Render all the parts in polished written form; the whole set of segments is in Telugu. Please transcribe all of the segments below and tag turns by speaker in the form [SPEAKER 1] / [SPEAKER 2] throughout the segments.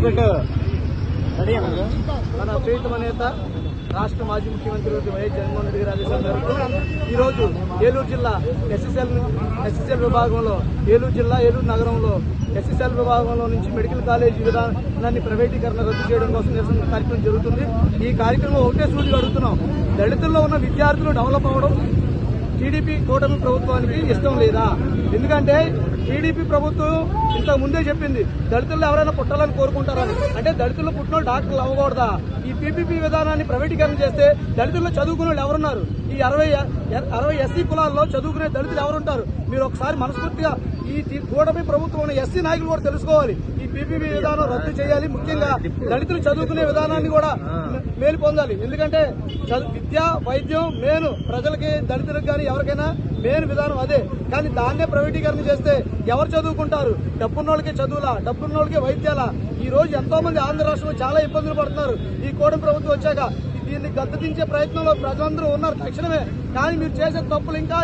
[SPEAKER 1] మన ప్రియతమ నేత రాష్ట్ర మాజీ ముఖ్యమంత్రి వైఎస్ జగన్మోహన్ రెడ్డి గారి ఆదేశాల మేరకు ఈరోజు ఏలూరు జిల్లా ఎస్ఎస్ఎల్ విభాగంలో ఏలూరు నగరంలో ఎస్ఎస్ఎల్ విభాగంలో నుంచి మెడికల్ కాలేజీ విధానాన్ని ప్రైవేటీకరణ రద్దు చేయడం కోసం నిరసన కార్యక్రమం జరుగుతుంది. ఈ కార్యక్రమం ఒకటే సూటిగా అడుగుతున్నాం, దళితుల్లో ఉన్న విద్యార్థులు డెవలప్ అవ్వడం టీడీపీ కూటమి ప్రభుత్వానికి ఇష్టం లేదా? ఎందుకంటే టీడీపీ ప్రభుత్వం ఇంతకు ముందే చెప్పింది దళితుల్లో ఎవరైనా పుట్టాలని కోరుకుంటారని. అంటే దళితుల్లో పుట్టిన డాక్టర్లు అవ్వకూడదా? ఈ పీపీపీ విధానాన్ని ప్రైవేటీకరణ చేస్తే దళితుల్లో చదువుకునే వాళ్ళు ఎవరున్నారు? ఈ 60 ఎస్సీ కులాల్లో చదువుకునే దళితులు ఎవరుంటారు? మీరు ఒకసారి మనస్ఫూర్తిగా ఈ కూటమి ప్రభుత్వం ఎస్సీ నాయకులు కూడా తెలుసుకోవాలి. ఈ పీపీపీ విధానం రద్దు చేయాలి. ముఖ్యంగా దళితులు చదువుకునే విధానాన్ని కూడా మేలు పొందాలి. ఎందుకంటే విద్య వైద్యం మెయిన్ ప్రజలకి, దళితులకు కానీ ఎవరికైనా మెయిన్ విధానం అదే. కానీ దాన్నే ప్రైవేటీకరణ చేస్తే ఎవరు చదువుకుంటారు? డబ్బున్నోళ్ళకి చదువులా, డబ్బున్నోళ్ళకి వైద్యాలా? ఈ రోజు ఎంతో మంది ఆంధ్ర రాష్ట్రంలో చాలా ఇబ్బందులు పడుతున్నారు. ఈ కూటమి ప్రభుత్వం వచ్చాక దీన్ని గద్దెదించే ప్రయత్నంలో ప్రజలందరూ ఉన్నారు తక్షణమే. కానీ మీరు చేసే తప్పులు ఇంకా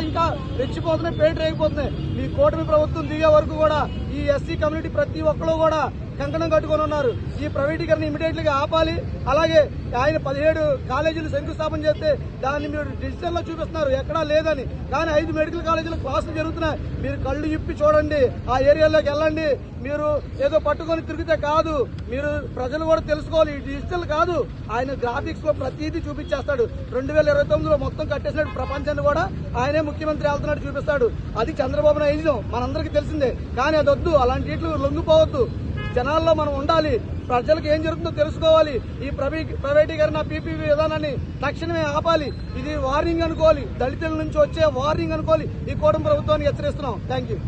[SPEAKER 1] రెచ్చిపోతున్నాయి, పేటరేగిపోతున్నాయి. మీ కూటమి ప్రభుత్వం దిగే వరకు కూడా ఈ ఎస్సీ కమ్యూనిటీ ప్రతి ఒక్కరు కూడా కంకణం కట్టుకొని ఉన్నారు. ఈ ప్రైవేటీకరణ ఇమీడియట్ గా ఆపాలి. అలాగే ఆయన 17 కాలేజీలు శంకుస్థాపన చేస్తే దాన్ని మీరు డిజిటల్ లో చూపిస్తున్నారు, ఎక్కడా లేదని. కానీ 5 మెడికల్ కాలేజీలు క్లాసులు జరుగుతున్నాయి. మీరు కళ్ళు ఇప్పి చూడండి, ఆ ఏరియాలోకి వెళ్ళండి. మీరు ఏదో పట్టుకొని తిరిగితే కాదు, మీరు ప్రజలు కూడా తెలుసుకోవాలి. ఈ డిజిటల్ కాదు, ఆయన గ్రాఫిక్స్ లో ప్రతిదీ చూపించేస్తాడు. 2029లో మొత్తం కట్టేసినట్టు ప్రపంచాన్ని కూడా ఆయనే ముఖ్యమంత్రి వెళ్తున్నట్టు చూపిస్తాడు. అది చంద్రబాబు నాయుడు మనందరికీ తెలిసిందే. కానీ అది వద్దు, అలాంటి వీటిలో లొంగిపోవద్దు. జనాల్లో మనం ఉండాలి, ప్రజలకు ఏం జరుగుతుందో తెలుసుకోవాలి. ఈ ప్రైవేటీకరణ పీపీపీ విధానాన్ని తక్షణమే ఆపాలి. ఇది వార్నింగ్ అనుకోవాలి, దళితుల నుంచి వచ్చే వార్నింగ్ అనుకోవాలి. ఈ కూటమి ప్రభుత్వాన్ని హెచ్చరిస్తున్నాం. Thank you.